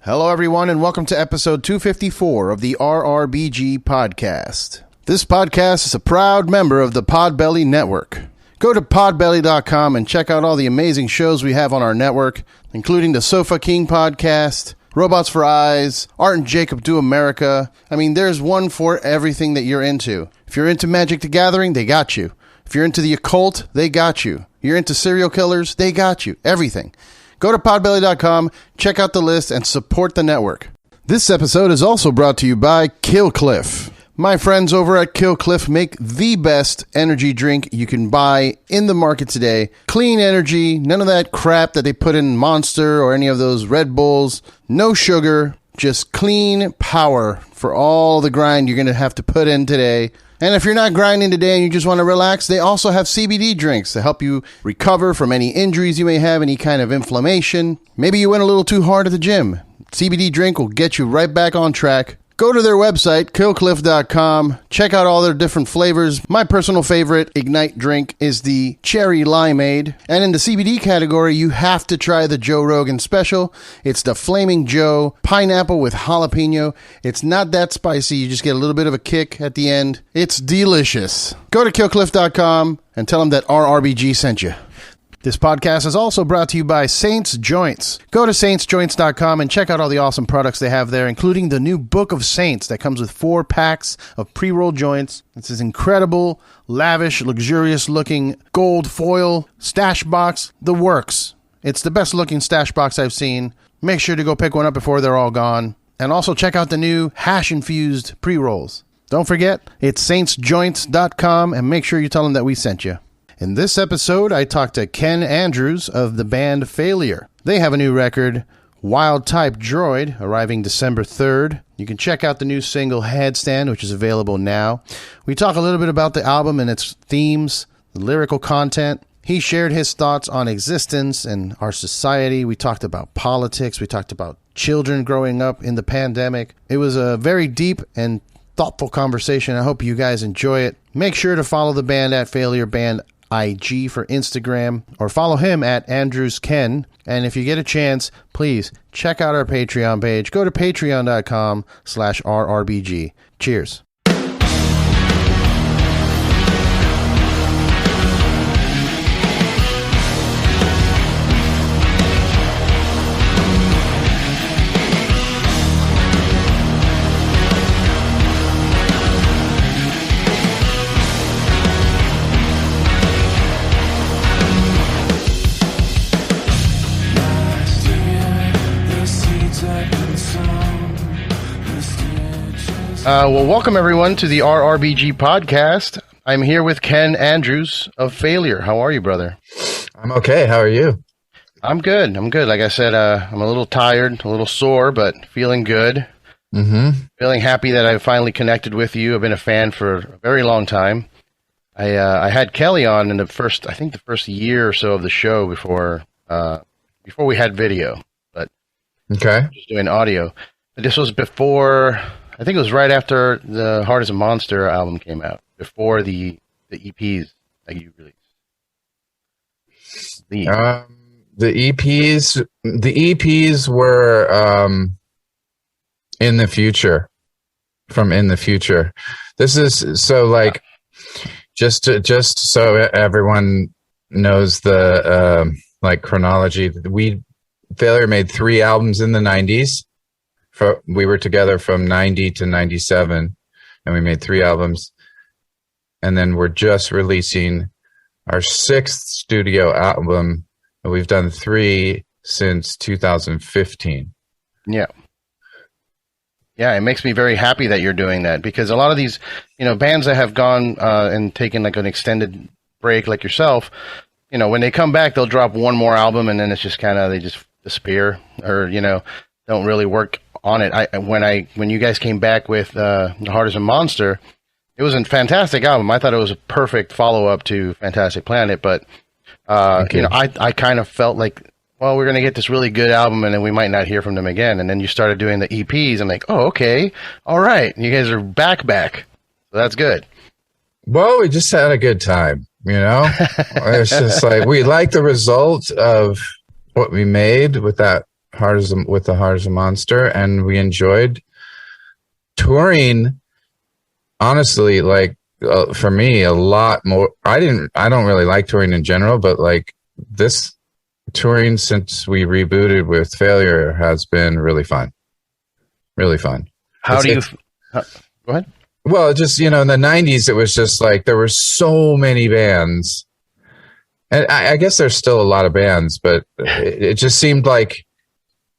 Hello, everyone, and welcome to episode 254 of the RRBG podcast. This podcast is a proud member of the Podbelly Network. Go to podbelly.com and check out all the amazing shows we have on our network, including the Sofa King podcast, Robots for Eyes, Art and Jacob Do America. I mean, there's one for everything that you're into. If you're into Magic the Gathering, they got you. If you're into the occult, they got you. You're into serial killers, they got you. Everything. Go to podbelly.com, check out the list, and support the network. This episode is also brought to you by Killcliff. My friends over at Killcliff make the best energy drink you can buy in the market today. Clean energy, none of that crap that they put in Monster or any of those Red Bulls. No sugar, just clean power for all the grind you're going to have to put in today. And if you're not grinding today and you just want to relax, they also have CBD drinks to help you recover from any injuries you may have, any kind of inflammation. Maybe you went a little too hard at the gym. CBD drink will get you right back on track. Go to their website, killcliff.com. Check out all their different flavors. My personal favorite Ignite drink is the Cherry Limeade. And in the CBD category, you have to try the Joe Rogan Special. It's the Flaming Joe Pineapple with Jalapeno. It's not that spicy. You just get a little bit of a kick at the end. It's delicious. Go to killcliff.com and tell them that RRBG sent you. This podcast is also brought to you by Saints Joints. Go to saintsjoints.com and check out all the awesome products they have there, including the new Book of Saints that comes with 4 packs of pre-rolled joints. It's this incredible, lavish, luxurious-looking gold foil stash box. The works. It's the best-looking stash box I've seen. Make sure to go pick one up before they're all gone. And also check out the new hash-infused pre-rolls. Don't forget, it's saintsjoints.com, and make sure you tell them that we sent you. In this episode, I talked to Ken Andrews of the band Failure. They have a new record, Wild Type Droid, arriving December 3rd. You can check out the new single Headstand, which is available now. We talk a little bit about the album and its themes, the lyrical content. He shared his thoughts on existence and our society. We talked about politics. We talked about children growing up in the pandemic. It was a very deep and thoughtful conversation. I hope you guys enjoy it. Make sure to follow the band at Failure Band IG for Instagram, or follow him at Andrews Ken. And if you get a chance, please check out our Patreon page. Go to patreon.com/RRBG. Cheers. Well, welcome everyone to the RRBG podcast. I'm here with Ken Andrews of Failure. How are you, brother? I'm okay. How are you? I'm good. Like I said, I'm a little tired, a little sore, but feeling good. Feeling happy that I finally connected with you. I've been a fan for a very long time. I had Kelly on in the first year or so of the show before we had video, but okay, just doing audio. But this was before. I think it was right after the Heart is a Monster album came out, before the EPs that you released. The EPs were in the future, from in the future. This is so like just so everyone knows the like chronology. Failure made 3 albums in the 90s. We were together from 90 to 97, and we made 3 albums. And then we're just releasing our 6th studio album, and we've done 3 since 2015. Yeah. Yeah, it makes me very happy that you're doing that, because a lot of these, bands that have gone and taken like an extended break like yourself, when they come back, they'll drop one more album, and then it's just they just disappear, or, don't really work on it. When you guys came back with The Heart is a Monster, it was a fantastic album. I thought it was a perfect follow-up to Fantastic Planet, but I kind of felt like, well, we're going to get this really good album and then we might not hear from them again. And then you started doing the EPs. I'm like, oh, okay. All right. You guys are back. So that's good. Well, we just had a good time, It's just like, we like the result of what we made with that with the Heart as a Monster, and we enjoyed touring. Honestly, like for me, a lot more. I don't really like touring in general, but like this touring since we rebooted with Failure has been really fun. Really fun. How do you? Go ahead. Well, just in the '90s, it was just like there were so many bands, and I guess there's still a lot of bands, but it just seemed like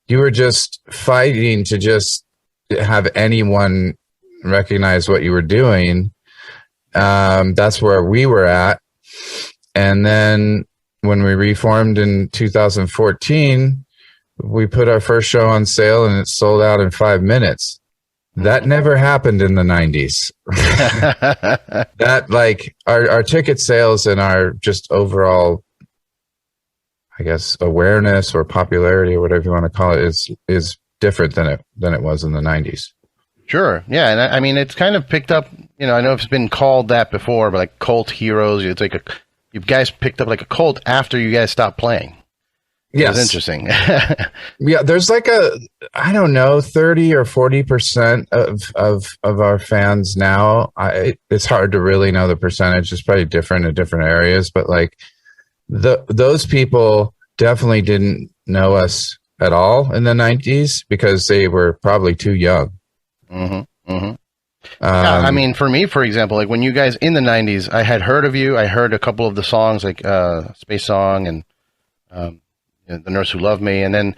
you were just fighting to just have anyone recognize what you were doing. That's where we were at. And then when we reformed in 2014, we put our first show on sale and it sold out in 5 minutes. That never happened in the 90s. That like our ticket sales and our just overall, I guess, awareness or popularity or whatever you want to call it is different than it was in the 90s. Sure. Yeah. And I mean, it's kind of picked up, I know it's been called that before, but like cult heroes, it's like you guys picked up like a cult after you guys stopped playing. Yes. It's interesting. Yeah. There's like I don't know, 30 or 40% of our fans now. It's hard to really know the percentage. It's probably different in different areas, but like those people definitely didn't know us at all in the 90s because they were probably too young. Mm-hmm. Mm-hmm. Yeah, I mean, for me, for example, like when you guys in the 90s, I had heard of you. I heard a couple of the songs like Space Song and The Nurse Who Loved Me. And then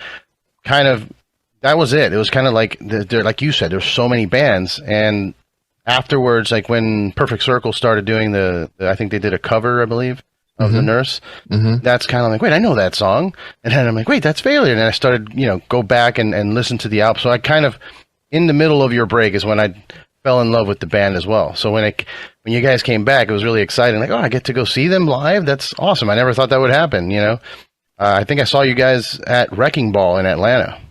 kind of that was it. It was kind of like, like you said, there's so many bands. And afterwards, like when Perfect Circle started doing I think they did a cover, I believe, of The Nurse. Mm-hmm. That's kind of like, wait, I know that song. And then I'm like, wait, that's Failure. And then I started, go back and listen to the album. So I kind of, in the middle of your break is when I fell in love with the band as well. So when you guys came back, it was really exciting. Like, oh, I get to go see them live. That's awesome. I never thought that would happen. I think I saw you guys at Wrecking Ball in Atlanta a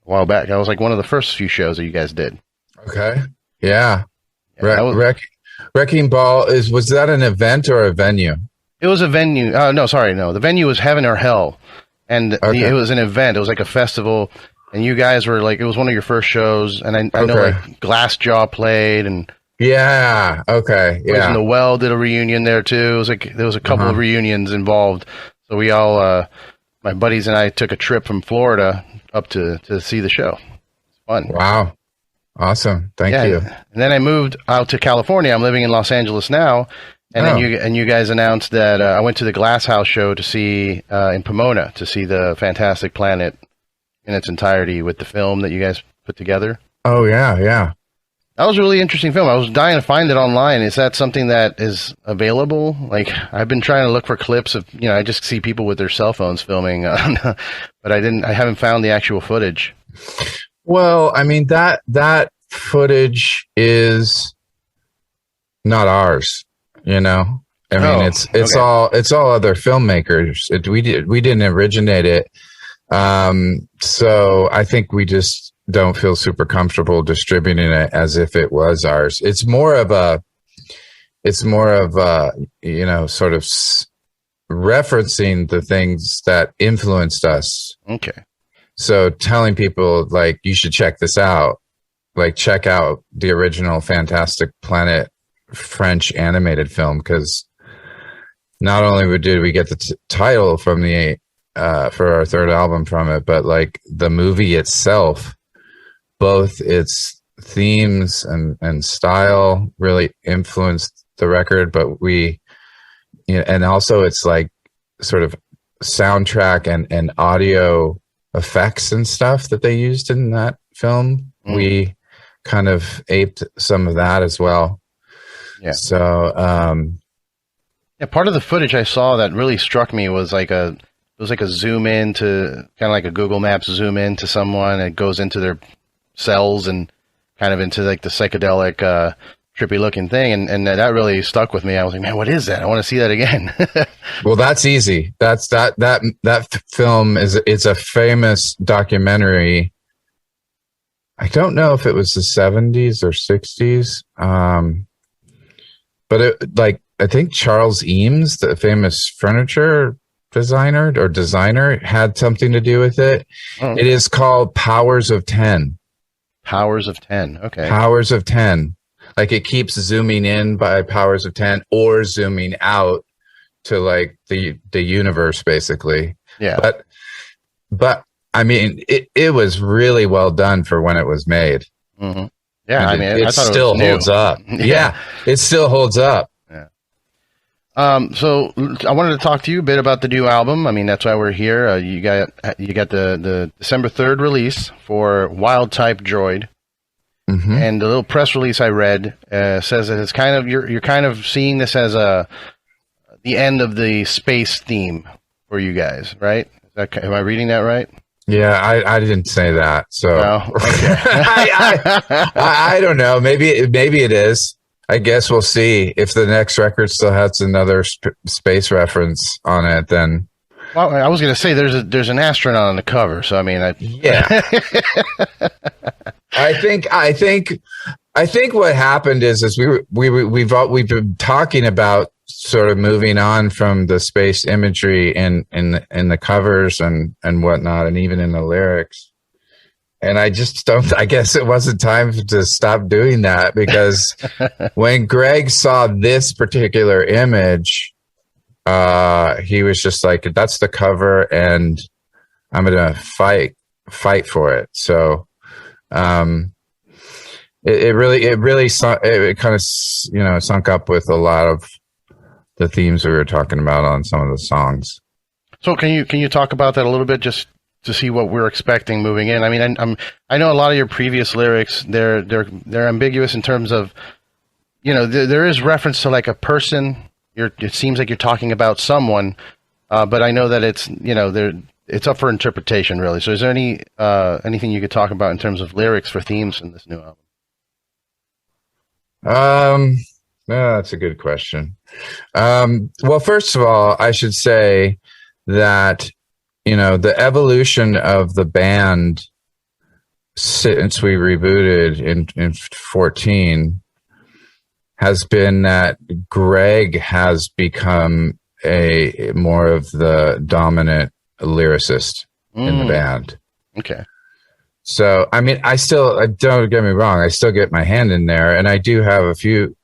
while back. That was like one of the first few shows that you guys did. Okay. Yeah. Wrecking Ball was that an event or a venue? It was a venue. No. The venue was Heaven or Hell. And it was an event. It was like a festival. And you guys were like, it was one of your first shows, and I know like Glassjaw played, and yeah, okay, yeah. And the Well did a reunion there too. It was like there was a couple of reunions involved. So we all, my buddies and I, took a trip from Florida up to see the show. It's fun. Wow, awesome! Thank you. And then I moved out to California. I'm living in Los Angeles now, and then you guys announced that I went to the Glass House show to see in Pomona to see the Fantastic Planet in its entirety with the film that you guys put together. Oh, yeah. That was a really interesting film. I was dying to find it online. Is that something that is available? Like, I've been trying to look for clips of, I just see people with their cell phones filming, but I haven't found the actual footage. Well, I mean, that footage is not ours, I mean, it's all other filmmakers. We didn't originate it. So I think we just don't feel super comfortable distributing it as if it was ours. It's more of a, sort of referencing the things that influenced us. Okay. So telling people like, you should check this out, like check out the original Fantastic Planet French animated film. 'Cause not only did we get the title from for our third album from it, but like the movie itself, both its themes and style really influenced the record, but and also it's like sort of soundtrack and audio effects and stuff that they used in that film. We kind of aped some of that as well. Yeah. So, part of the footage I saw that really struck me was like it was like a zoom in to kind of like a Google Maps zoom in to someone. It goes into their cells and kind of into like the psychedelic, trippy looking thing. And that really stuck with me. I was like, man, what is that? I want to see that again. Well, that's easy. That film it's a famous documentary. I don't know if it was the 70s or 60s. But I think Charles Eames, the famous furniture designer had something to do with it. Oh. It is called Powers of 10. Powers of 10. Okay. Powers of 10. Like it keeps zooming in by powers of 10 or zooming out to like the universe basically. Yeah. But I mean, it was really well done for when it was made. Mm-hmm. Yeah. I mean, it I thought still it was holds up. Yeah. It still holds up. Yeah. So I wanted to talk to you a bit about the new album. I mean, that's why we're here. You got the December 3rd release for Wild Type Droid. Mm-hmm. And the little press release I read says that it's kind of you're kind of seeing this as the end of the space theme for you guys, right? Am I reading that right? Yeah, I didn't say that, so no? Okay. I don't know. Maybe it is. I guess we'll see if the next record still has another space reference on it. Then, well, I was going to say there's an astronaut on the cover, so I mean, yeah. I think what happened is we've been talking about sort of moving on from the space imagery in the covers and whatnot, and even in the lyrics. And I just don't. I guess it wasn't time to stop doing that, because when Greg saw this particular image, he was just like, "That's the cover, and I'm gonna fight for it." So. It really kind of sunk up with a lot of the themes we were talking about on some of the songs. So can you talk about that a little bit, just to see what we're expecting moving in? I mean, I know a lot of your previous lyrics, they're ambiguous in terms of, there is reference to like a person. It seems like you're talking about someone, but I know that it's up for interpretation, really. So is there anything you could talk about in terms of lyrics for themes in this new album? That's a good question. Well, first of all, I should say that, the evolution of the band since we rebooted in 14 has been that Greg has become a more of the dominant lyricist in the band. Okay. So, I mean, don't get me wrong, I still get my hand in there, and I do have a few,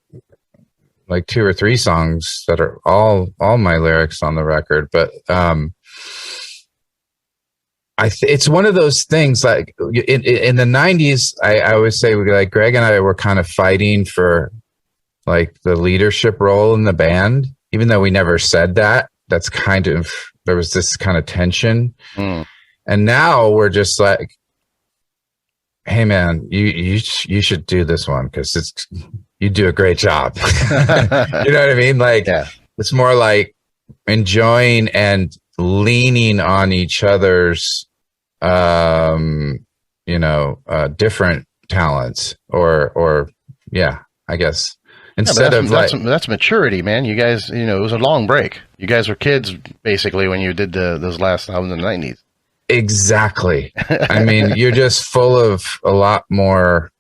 like 2 or 3 songs that are all my lyrics on the record, but it's one of those things, like in the 90s, I would say, like, Greg and I were kind of fighting for like the leadership role in the band, even though we never said that. That's kind of, there was this kind of tension. And now we're just like, hey man, you should do this one, because you do a great job. You know what I mean? Like, yeah. It's more like enjoying and leaning on each other's, different talents, or yeah, I guess. Instead of that's maturity, man. You guys, it was a long break. You guys were kids basically when you did those last albums in the 90s. Exactly. I mean, you're just full of a lot more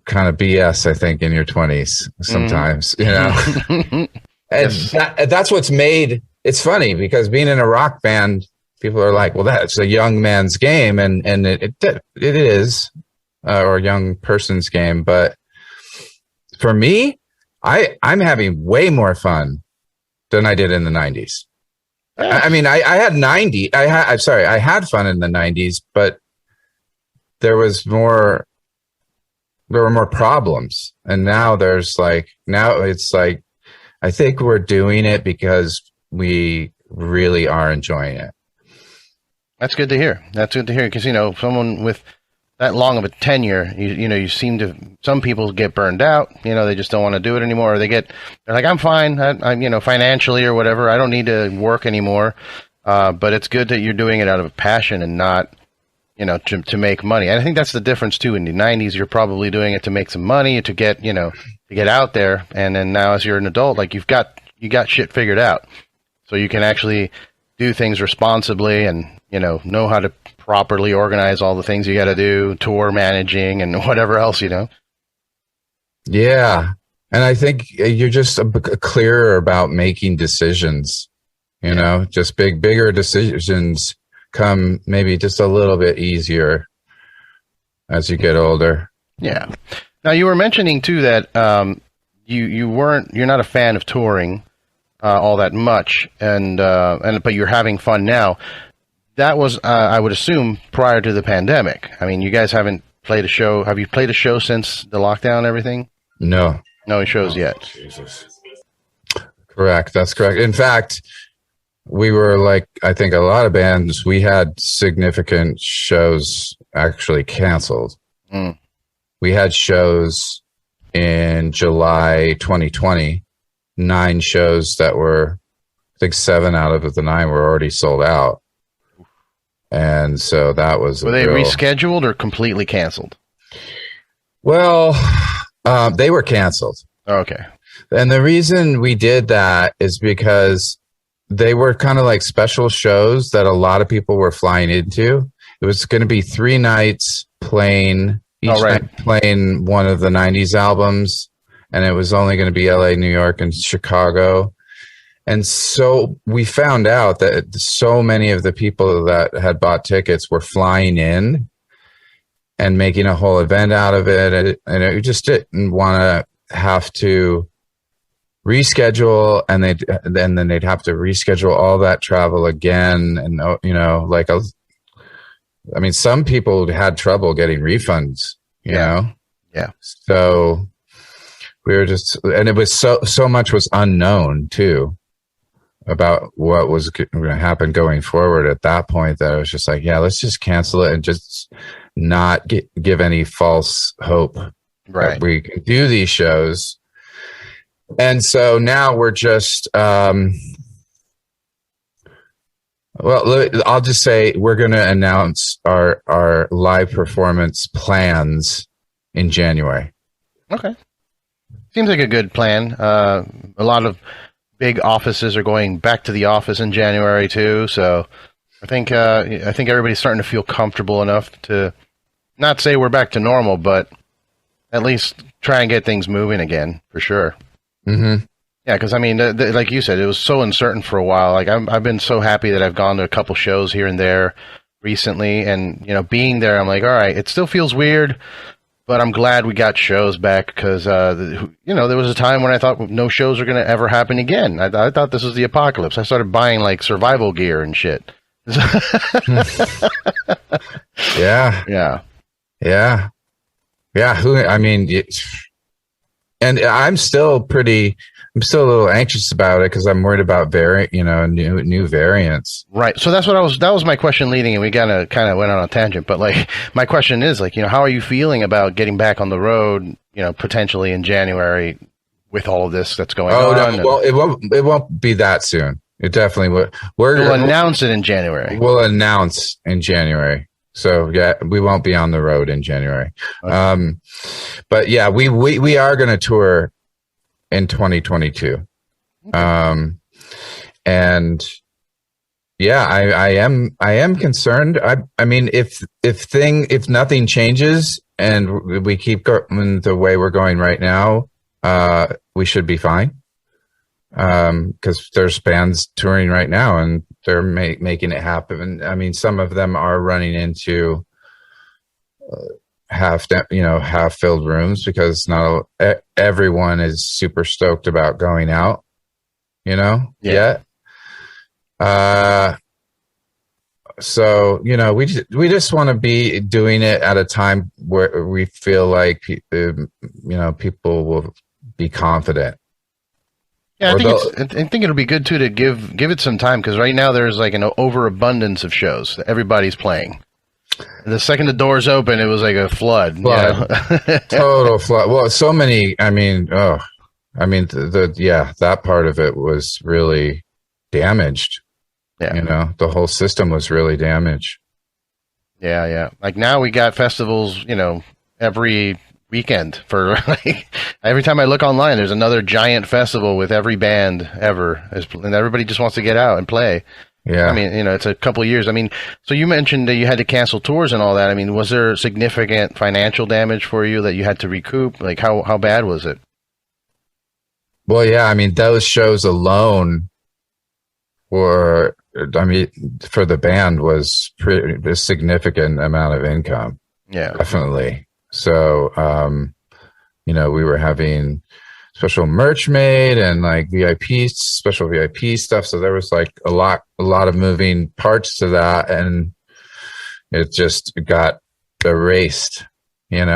kind of BS, I think, in your 20s sometimes, And that's what's made, it's funny, because being in a rock band, people are like, well, that's a young man's game, and it is, or a young person's game. But for me, I'm having way more fun than I did in the 90s. I mean, I had fun in the 90s, but there were more problems. And now it's like, I think we're doing it because we really are enjoying it. That's good to hear. Because, someone with that long of a tenure, you seem to, some people get burned out, they just don't want to do it anymore. Or they're like, I'm fine. I'm financially or whatever, I don't need to work anymore. But it's good that you're doing it out of a passion and not, to make money. And I think that's the difference too. In the 90s, you're probably doing it to make some money, to get out there. And then now as you're an adult, like you got shit figured out. So you can actually do things responsibly and, know how to properly organize all the things you got to do, tour managing and whatever else, Yeah. And I think you're just clearer about making decisions You know, just bigger decisions come maybe just a little bit easier as you get older. Yeah. Now you were mentioning too that you're not a fan of touring all that much, but you're having fun now. That was I would assume prior to the pandemic. I mean, you guys haven't played a show. Have you played a show since the lockdown and everything? No shows yet. Jesus. Correct. That's correct. In fact, we were like, I think a lot of bands, we had significant shows actually canceled. We had shows in July 2020, 9 shows that were, I think 7 out of the 9 were already sold out. And so that was... Were they rescheduled or completely canceled? Well, they were canceled. Okay. And the reason we did that is because they were kind of like special shows that a lot of people were flying into. It was going to be 3 nights playing, each night playing one of the 90s albums. And it was only going to be LA, New York, and Chicago. And so we found out that so many of the people that had bought tickets were flying in and making a whole event out of it. And it just didn't want to have to reschedule, and then they'd have to reschedule all that travel again. And, you know, like, I mean, some people had trouble getting refunds, you know? Yeah. So we were just, and it was so much was unknown too about what was going to happen going forward at that point, that I was just like, yeah, let's just cancel it and just not give any false hope that we can do these shows. And so now we're just, well, I'll just say we're going to announce our live performance plans in January. Okay. Seems like a good plan. A lot of big offices are going back to the office in January too. So I think everybody's starting to feel comfortable enough to not say we're back to normal, but at least try and get things moving again for sure. Mm-hmm. Yeah, because I mean, like you said, it was so uncertain for a while. Like I've been so happy that I've gone to a couple shows here and there recently, and you know, being there, I'm like, all right, it still feels weird, but I'm glad we got shows back because you know, there was a time when I thought no shows were going to ever happen again. I thought this was the apocalypse. I started buying like survival gear and shit. Yeah. I mean, and I'm still a little anxious about it because I'm worried about new variants. Right. So that was my question leading, and we kind of went on a tangent. But like, my question is like, you know, how are you feeling about getting back on the road, you know, potentially in January with all of this that's going on? No, well, it won't be that soon. It definitely will. We'll announce it in January. We'll announce in January. So yeah, we won't be on the road in January. Okay. But yeah, we are going to tour in 2022. Okay. And yeah, I am concerned. I mean, if nothing changes and we keep going the way we're going right now, we should be fine. Because there's bands touring right now and they're making it happen. And I mean, some of them are running into half filled rooms because not everyone is super stoked about going out, you know, yet. So, you know, we just want to be doing it at a time where we feel like, people will be confident. Yeah, I think it'll be good too to give it some time, because right now there's like an overabundance of shows that everybody's playing. The second the doors open, it was like a flood. Total flood. Well, so many. I mean, that part of it was really damaged. Yeah, you know, the whole system was really damaged. Yeah. Like now we got festivals, you know, every weekend for like every time I look online, there's another giant festival with every band ever, and everybody just wants to get out and play. Yeah, I mean, you know, it's a couple of years. I mean, so you mentioned that you had to cancel tours and all that. I mean, was there significant financial damage for you that you had to recoup? Like, how bad was it? Well, yeah, I mean, those shows alone were, I mean, for the band was a significant amount of income. Yeah, definitely. So, we were having special merch made and like special VIP stuff. So there was like a lot of moving parts to that, and it just got erased, in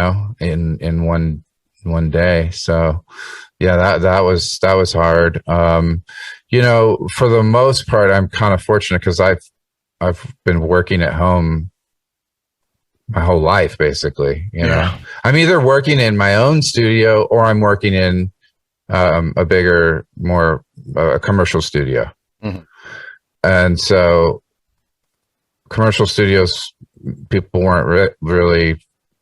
one day. So yeah, that was hard. For the most part, I'm kind of fortunate because I've been working at home my whole life, basically. I'm either working in my own studio or I'm working in a bigger, more commercial studio. Mm-hmm. And so commercial studios, people weren't really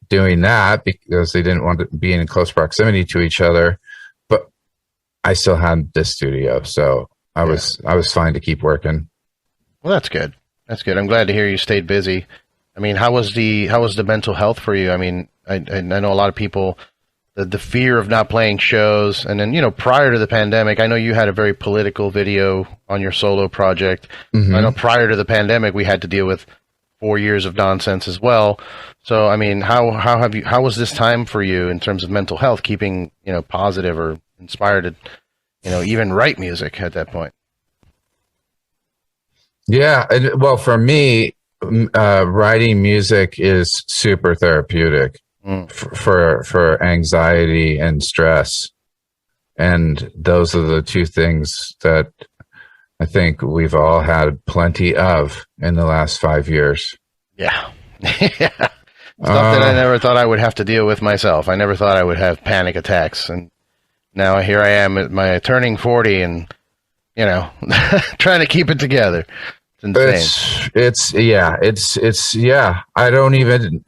doing that because they didn't want to be in close proximity to each other. But I still had this studio, so I was fine to keep working. Well, that's good. That's good. I'm glad to hear you stayed busy. I mean, how was the mental health for you? I mean, I know a lot of people, the fear of not playing shows, and then prior to the pandemic, I know you had a very political video on your solo project. Mm-hmm. I know prior to the pandemic, we had to deal with 4 years of nonsense as well. So, I mean, how was this time for you in terms of mental health, keeping positive or inspired to even write music at that point? Yeah, well, for me, writing music is super therapeutic for anxiety and stress, and those are the two things that I think we've all had plenty of in the last 5 years. Yeah. Stuff that I never thought I would have to deal with myself. I never thought I would have panic attacks, and now here I am at my turning 40 and trying to keep it together. It's insane. I don't even,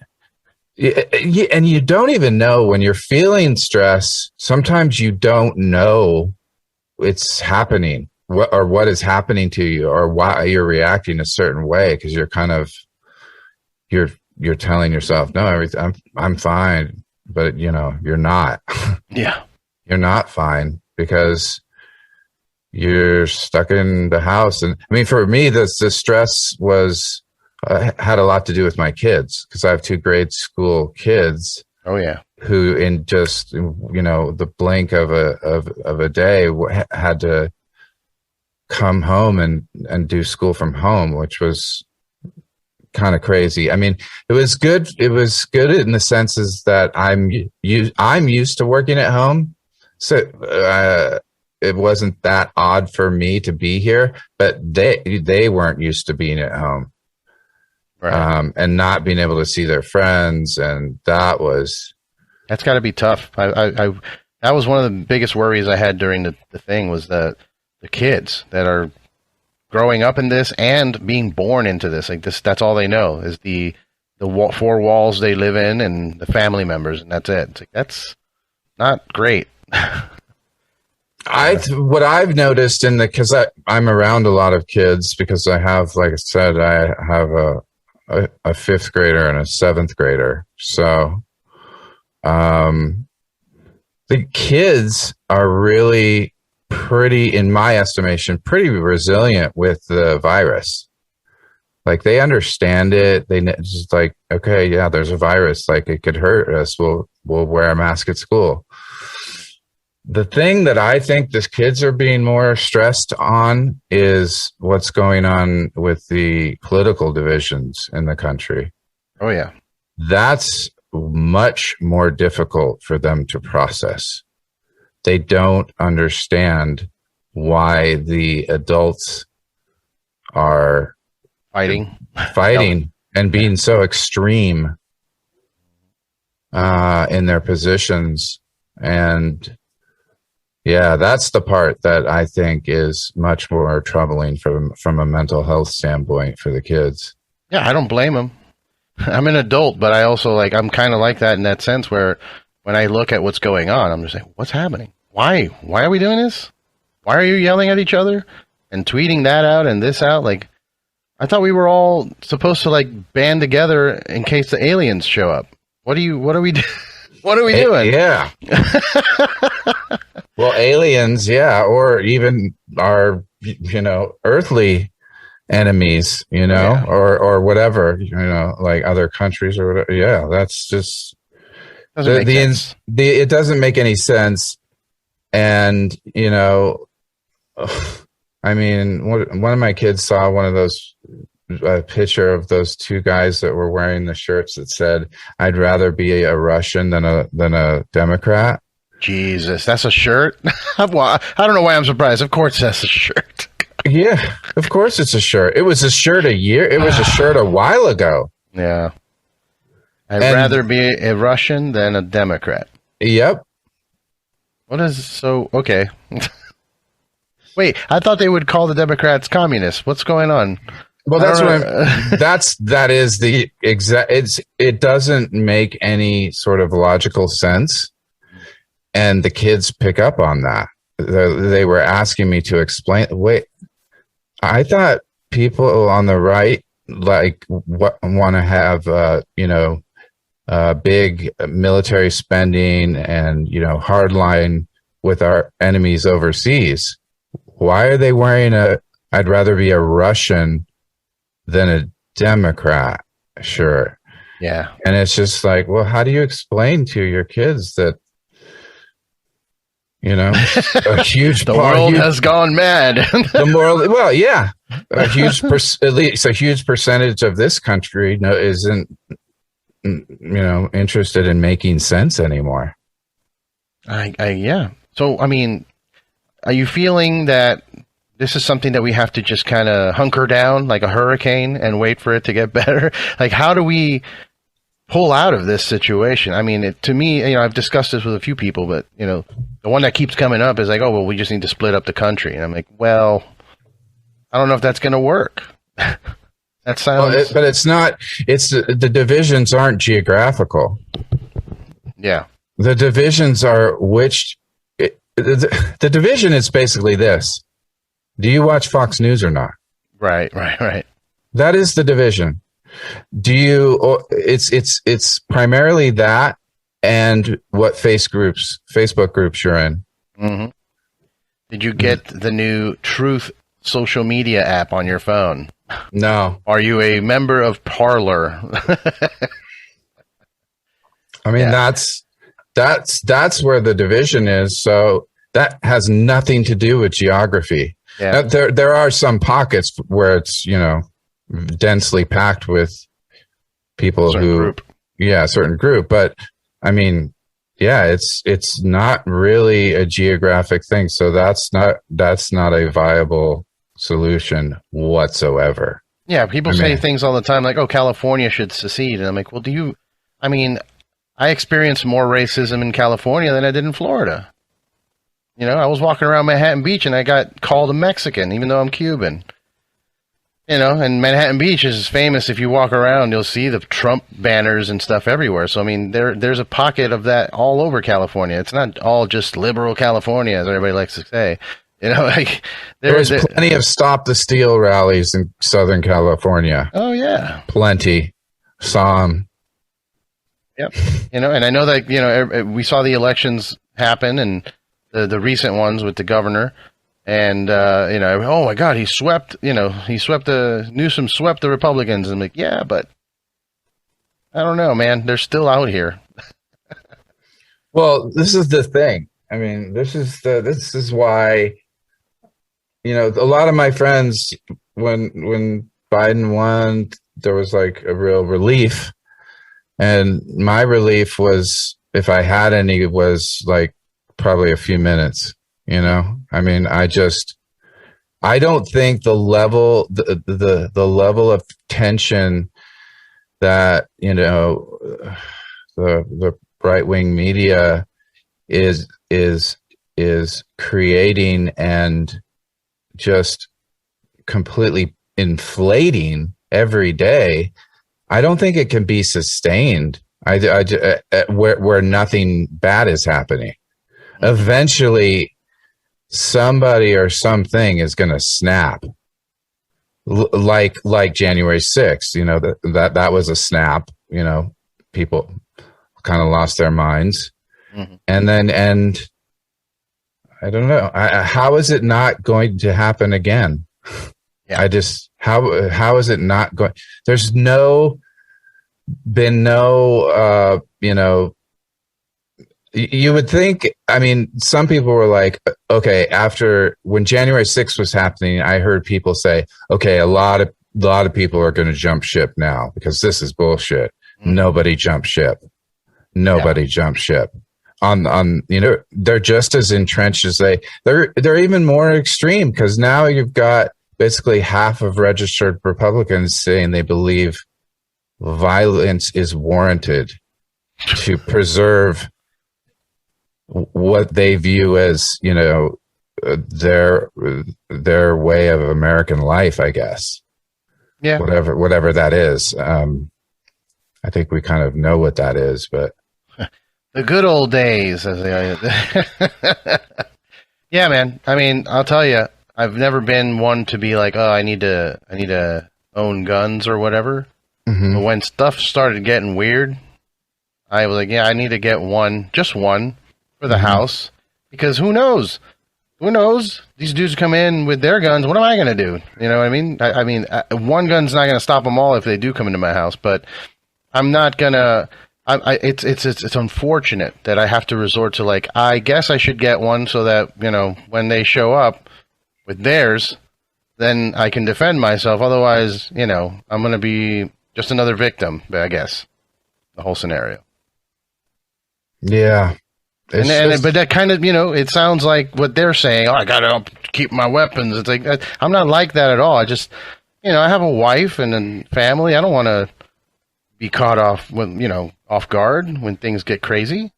and you don't even know when you're feeling stress. Sometimes you don't know it's happening, what is happening to you, or why you're reacting a certain way, because you're kind of you're telling yourself, no, everything, I'm fine, but you're not. Yeah, you're not fine because you're stuck in the house. And I mean, for me, the stress was had a lot to do with my kids, because I have 2 grade school kids. Oh yeah, who in just the blink of a day had to come home and do school from home, which was kind of crazy. I mean, it was good. It was good in the senses that I'm used to working at home, so it wasn't that odd for me to be here. But they weren't used to being at home, right. And not being able to see their friends, and that's got to be tough. I that was one of the biggest worries I had during the thing, was the kids that are growing up in this and being born into this. Like this, that's all they know is the 4 walls they live in and the family members, and that's it. It's like, that's not great. What I've noticed because I'm around a lot of kids, because I have, like I said, I have a 5th grader and a 7th grader. So, the kids are really in my estimation, pretty resilient with the virus. Like, they understand it. They just like, okay, yeah, there's a virus. Like, it could hurt us. We'll wear a mask at school. The thing that I think the kids are being more stressed on is what's going on with the political divisions in the country. Oh yeah. That's much more difficult for them to process. They don't understand why the adults are fighting and being so extreme in their positions. And yeah, that's the part that I think is much more troubling from a mental health standpoint for the kids. Yeah, I don't blame them. I'm an adult, but I also I'm kind of like that in that sense, where when I look at what's going on, I'm just like, what's happening? Why are we doing this? Why are you yelling at each other and tweeting that out and this out? Like, I thought we were all supposed to band together in case the aliens show up. What are we doing? Yeah. Well, aliens, yeah, or even our, earthly enemies, Yeah. or whatever, like other countries or whatever. Yeah, that's just Doesn't make sense. it doesn't make any sense. And, I mean, one of my kids saw one of those a picture of those two guys that were wearing the shirts that said, "I'd rather be a Russian than a Democrat." Jesus, that's a shirt? Well, I don't know why I'm surprised. Of course that's a shirt. Yeah, of course it's a shirt. It was a shirt it was a shirt a while ago. Yeah. I'd rather be a Russian than a Democrat. Yep. Okay. Wait, I thought they would call the Democrats communists. What's going on? Well, that is the exact, it doesn't make any sort of logical sense. And the kids pick up on that. They were asking me to explain. Wait, I thought people on the right want to have big military spending and hardline with our enemies overseas. Why are they wearing I'd rather be a Russian than a Democrat shirt? Yeah. And it's just like, well, how do you explain to your kids that a huge world has gone mad. Well, yeah, at least a huge percentage of this country isn't interested in making sense anymore. Yeah. So, I mean, are you feeling that this is something that we have to just kind of hunker down like a hurricane and wait for it to get better? Like, how do we pull out of this situation? I mean, to me, I've discussed this with a few people, but, the one that keeps coming up is like, oh, well, we just need to split up the country. And I'm like, well, I don't know if that's going to work. That sounds... but it's not, the divisions aren't geographical. Yeah. The divisions are the division is basically this. Do you watch Fox News or not? Right. That is the division. It's primarily that and what Facebook groups you're in. Mm-hmm. Did you get the new Truth social media app on your phone? No. Are you a member of Parler? I mean, that's where the division is. So that has nothing to do with geography. Yeah. Now, there are some pockets where it's, densely packed with people certain group. But I mean, yeah, it's not really a geographic thing. So that's not a viable solution whatsoever. Yeah. People say things all the time like, oh, California should secede. And I'm like, well, I experienced more racism in California than I did in Florida. I was walking around Manhattan Beach and I got called a Mexican, even though I'm Cuban. And Manhattan Beach is famous. If you walk around, you'll see the Trump banners and stuff everywhere. So, I mean, there's a pocket of that all over California. It's not all just liberal California, as everybody likes to say. There's plenty of Stop the Steal rallies in Southern California. Oh, yeah. Plenty. Saw them. Yep. And I know that, we saw the elections happen and the recent ones with the governor. And, oh my God, Newsom swept the Republicans. And I'm like, yeah, but I don't know, man. They're still out here. Well, this is the thing. I mean, this is why, a lot of my friends, when Biden won, there was like a real relief. And my relief was, if I had any, was like probably a few minutes. I mean, I don't think the level of tension that, the right-wing media is creating and just completely inflating every day. I don't think it can be sustained. Where nothing bad is happening. Eventually, somebody or something is going to snap, like January 6th. That was a snap. People kind of lost their minds, and I don't know. How is it not going to happen again? Yeah. How is it not going? There's been no, you would think, I mean, some people were like, okay, after when January 6th was happening, I heard people say, okay, a lot of people are going to jump ship now because this is bullshit. Mm-hmm. Nobody jump ship. They're just as entrenched as they're even more extreme because now you've got basically half of registered Republicans saying they believe violence is warranted to preserve what they view as, their way of American life, I guess. Yeah. Whatever that is. I think we kind of know what that is, but the good old days, as they yeah, man. I mean, I'll tell you, I've never been one to be like, oh, I need to own guns or whatever. Mm-hmm. But when stuff started getting weird, I was like, yeah, I need to get just one for the house, because who knows? These dudes come in with their guns. What am I going to do? You know what I mean? I mean, one gun's not going to stop them all if they do come into my house, but I'm not going to. It's unfortunate that I have to resort to, like, I guess I should get one so that, when they show up with theirs, then I can defend myself. Otherwise, I'm going to be just another victim, I guess, the whole scenario. Yeah. But that kind of, it sounds like what they're saying. Oh, I got to keep my weapons. It's like, I'm not like that at all. I just, I have a wife and a family. I don't want to be caught off guard when things get crazy.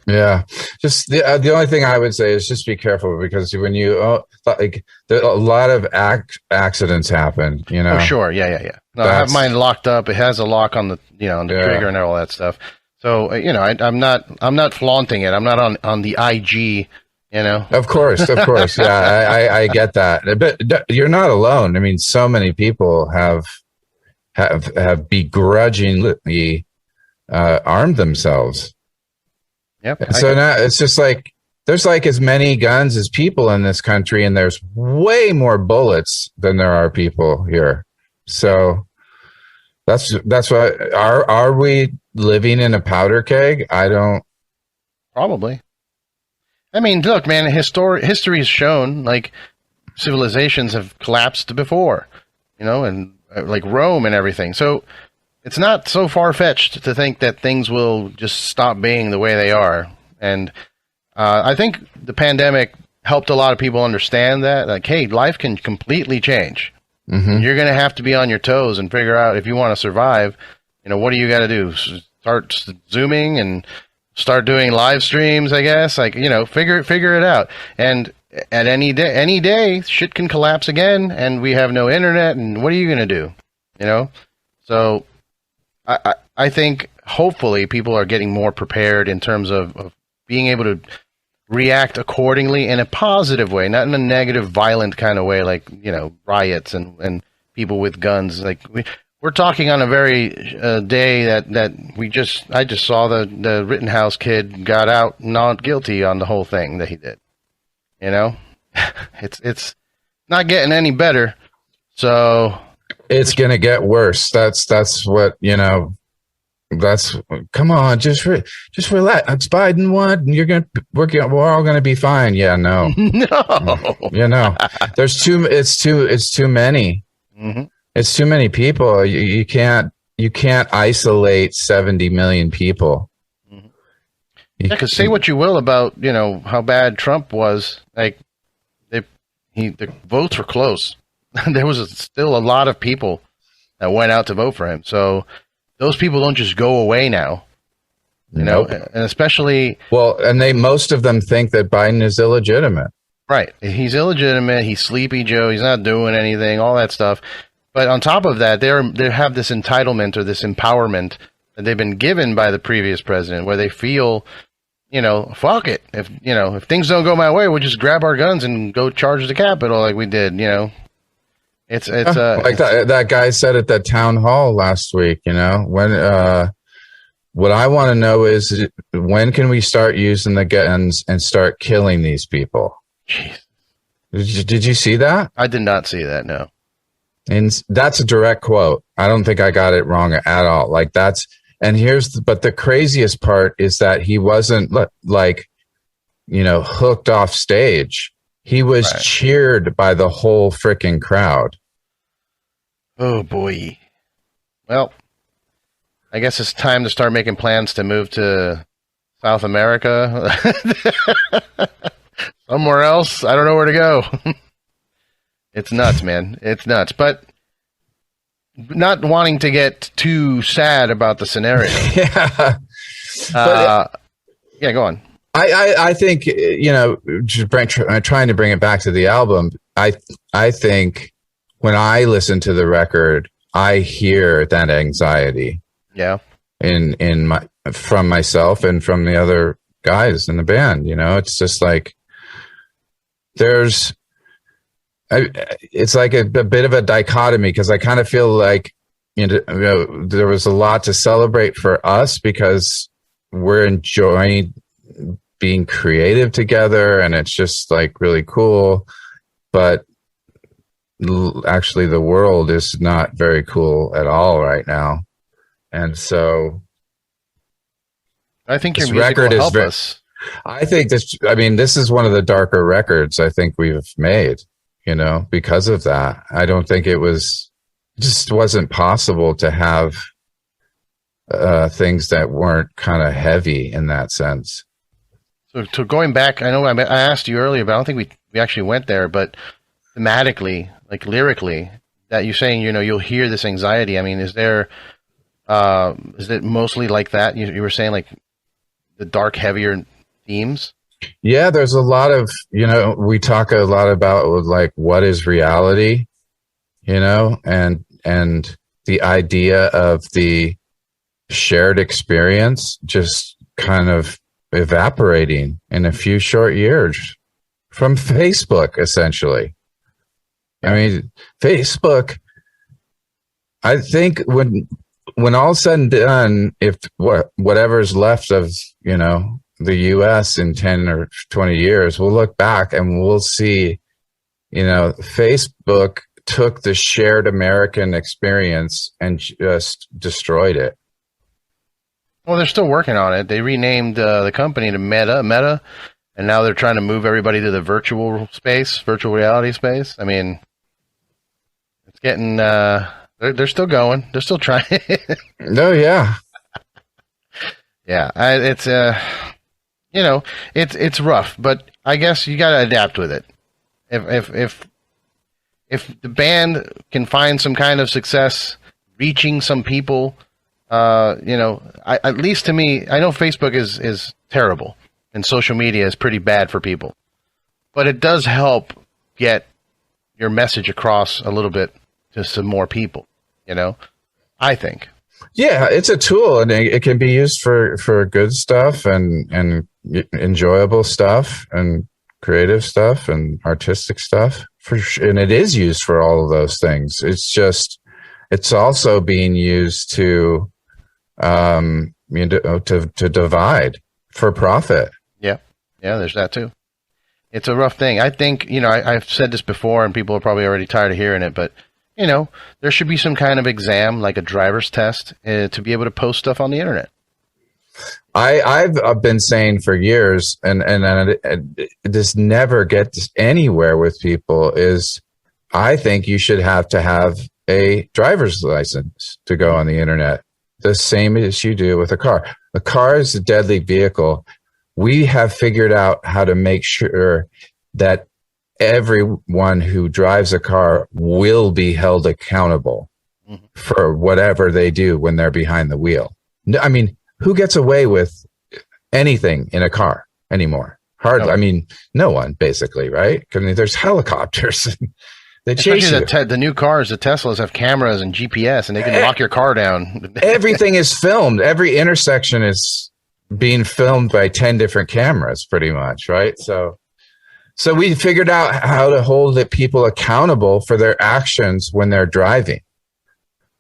Yeah. Just the only thing I would say is just be careful, because when a lot of accidents happen, Oh, sure. Yeah. No, I have mine locked up. It has a lock on the, on the trigger and all that stuff. So, I'm not flaunting it. I'm not on the IG, Of course. Yeah, I get that. But you're not alone. I mean, so many people have begrudgingly armed themselves. Yep. So now it's just like there's like as many guns as people in this country, and there's way more bullets than there are people here. So that's why are we living in a powder keg? I don't. Probably. I mean, look, man, history has shown, like, civilizations have collapsed before, and like Rome and everything. So it's not so far-fetched to think that things will just stop being the way they are. And I think the pandemic helped a lot of people understand that, like, hey, life can completely change. Mm-hmm. You're going to have to be on your toes and figure out, if you want to survive, what do you got to do? Start Zooming and start doing live streams, I guess. Like, figure it out. And at any day, shit can collapse again, and we have no internet. And what are you going to do? So I think hopefully people are getting more prepared in terms of being able to react accordingly in a positive way, not in a negative, violent kind of way, like, riots and people with guns. Like, we're talking on a very day that I just saw the Rittenhouse kid got out not guilty on the whole thing that he did. It's not getting any better. So it's going to get worse. That's what, come on, just relax. It's Biden won. We're all going to be fine. Yeah, no, no, there's it's too many. Mm-hmm. It's too many people. You can't isolate 70 million people. Mm-hmm. Yeah, because say what you will about, how bad Trump was, like, the votes were close. There was still a lot of people that went out to vote for him. So those people don't just go away now, Nope. And especially. Well, and most of them think that Biden is illegitimate. Right. He's illegitimate. He's Sleepy Joe. He's not doing anything, all that stuff. But on top of that, they have this entitlement or this empowerment that they've been given by the previous president, where they feel, fuck it. If things don't go my way, we'll just grab our guns and go charge the Capitol like we did, It's like that guy said at that town hall last week, when what I want to know is, when can we start using the guns and start killing these people? Jeez. Did you see that? I did not see that, no. And that's a direct quote. I don't think I got it wrong at all. Like and but the craziest part is that he wasn't like, hooked off stage. He was cheered by the whole freaking crowd. Oh boy. Well, I guess it's time to start making plans to move to South America. Somewhere else. I don't know where to go. It's nuts, man. It's nuts. But not wanting to get too sad about the scenario. Yeah. Yeah, go on. I think, trying to bring it back to the album, I think when I listen to the record, I hear that anxiety. Yeah. From myself and from the other guys in the band. It's just like it's like a bit of a dichotomy, because I kind of feel like there was a lot to celebrate for us because we're enjoying being creative together, and it's just like really cool. But actually, the world is not very cool at all right now, and so I think your music will help us. I think this is one of the darker records I think we've made. Because of that. I don't think it just wasn't possible to have things that weren't kind of heavy in that sense. So going back, I know I asked you earlier, but I don't think we actually went there, but thematically, like lyrically, that you're saying, you'll hear this anxiety. I mean, is it mostly like that? You were saying like the dark, heavier themes? Yeah, there's a lot of, we talk a lot about like what is reality, and the idea of the shared experience just kind of evaporating in a few short years from Facebook, essentially. I mean, Facebook, I think when all said and done, if whatever's left of, the U.S. in 10 or 20 years, we'll look back and we'll see, Facebook took the shared American experience and just destroyed it. Well, they're still working on it. They renamed the company to Meta, and now they're trying to move everybody to the virtual reality space. I mean, it's getting, they're still going. They're still trying. No, yeah. Yeah, it's rough, but I guess you got to adapt with it. If the band can find some kind of success, reaching some people, at least to me, I know Facebook is terrible and social media is pretty bad for people, but it does help get your message across a little bit to some more people. I think. Yeah, it's a tool, and it can be used for good stuff and enjoyable stuff and creative stuff and artistic stuff, and it is used for all of those things. It's also being used to to divide for profit. Yeah, there's that too. It's a rough thing. I think I've said this before, and people are probably already tired of hearing it, but there should be some kind of exam, like a driver's test, to be able to post stuff on the internet. I've been saying for years, and this never gets anywhere with people, is I think you should have to have a driver's license to go on the internet, the same as you do with a car. A car is a deadly vehicle. We have figured out how to make sure that everyone who drives a car will be held accountable for whatever they do when they're behind the wheel. I mean, who gets away with anything in a car anymore? Hardly. No. I mean, no one, basically, right? I mean, there's helicopters. They chase you. The new cars, the Teslas, have cameras and GPS, and they can lock your car down. Everything is filmed. Every intersection is being filmed by 10 different cameras, pretty much, right? So we figured out how to hold the people accountable for their actions when they're driving.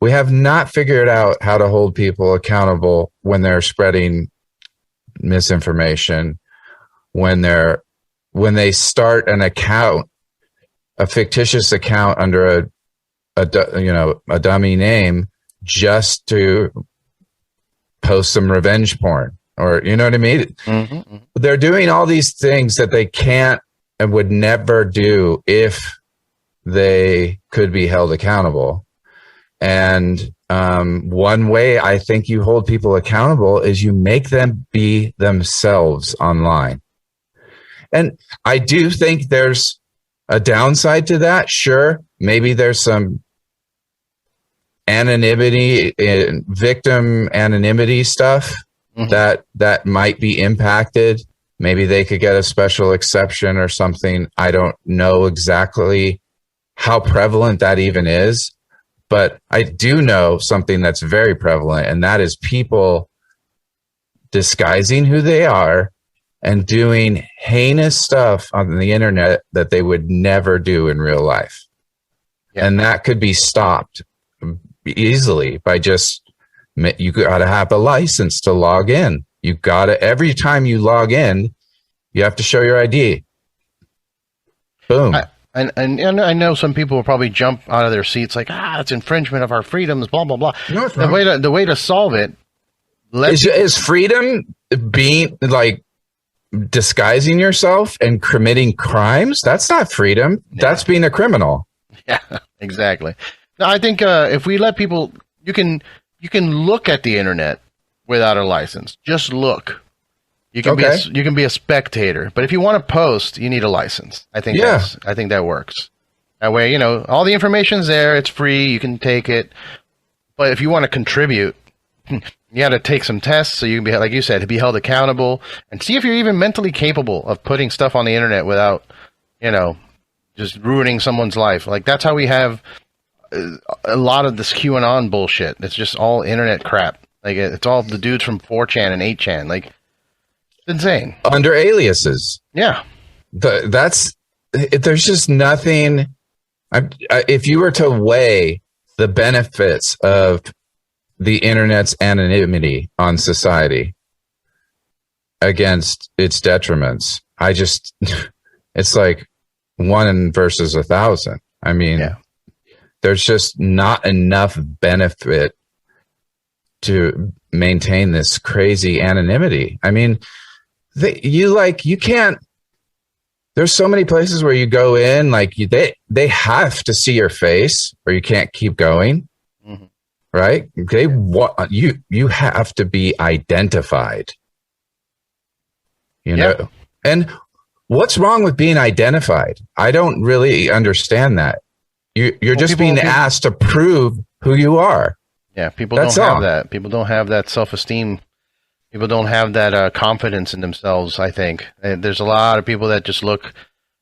We have not figured out how to hold people accountable when they're spreading misinformation, when they're when they start an account, a fictitious account under a dummy name just to post some revenge porn, or you know what I mean? Mm-hmm. They're doing all these things that they can't and would never do if they could be held accountable. And one way I think you hold people accountable is you make them be themselves online. And I do think there's a downside to that. Sure, maybe there's some anonymity, victim anonymity stuff that might be impacted. Maybe they could get a special exception or something. I don't know exactly how prevalent that even is, but I do know something that's very prevalent, and that is people disguising who they are and doing heinous stuff on the internet that they would never do in real life. Yeah. And that could be stopped easily by just, you got to have a license to log in. You got to, every time you log in, you have to show your ID. Boom. And I know some people will probably jump out of their seats like, it's infringement of our freedoms, blah, blah, blah. No, the way to solve it. Is freedom being like disguising yourself and committing crimes? That's not freedom. Yeah. That's being a criminal. Yeah, exactly. No, I think if we let people, you can look at the internet without a license. Just look. You can be a spectator, but if you want to post, you need a license. I think that works. That way, all the information's there. It's free. You can take it. But if you want to contribute, you got to take some tests so you can be, like you said, to be held accountable and see if you're even mentally capable of putting stuff on the internet without, just ruining someone's life. Like that's how we have a lot of this QAnon bullshit. It's just all internet crap. Like it's all the dudes from 4chan and 8chan. Like it's insane. Under aliases. Yeah. There's just nothing. If you were to weigh the benefits of the internet's anonymity on society against its detriments, it's like 1 versus 1,000. I mean, there's just not enough benefit to maintain this crazy anonymity. I mean, you can't, there's so many places where you go in, like they have to see your face or you can't keep going. Mm-hmm. Right? You have to be identified. And what's wrong with being identified? I don't really understand that. You're just being asked to prove who you are. Yeah, people don't have that. People don't have that self-esteem. People don't have that confidence in themselves, I think. There's a lot of people that just look,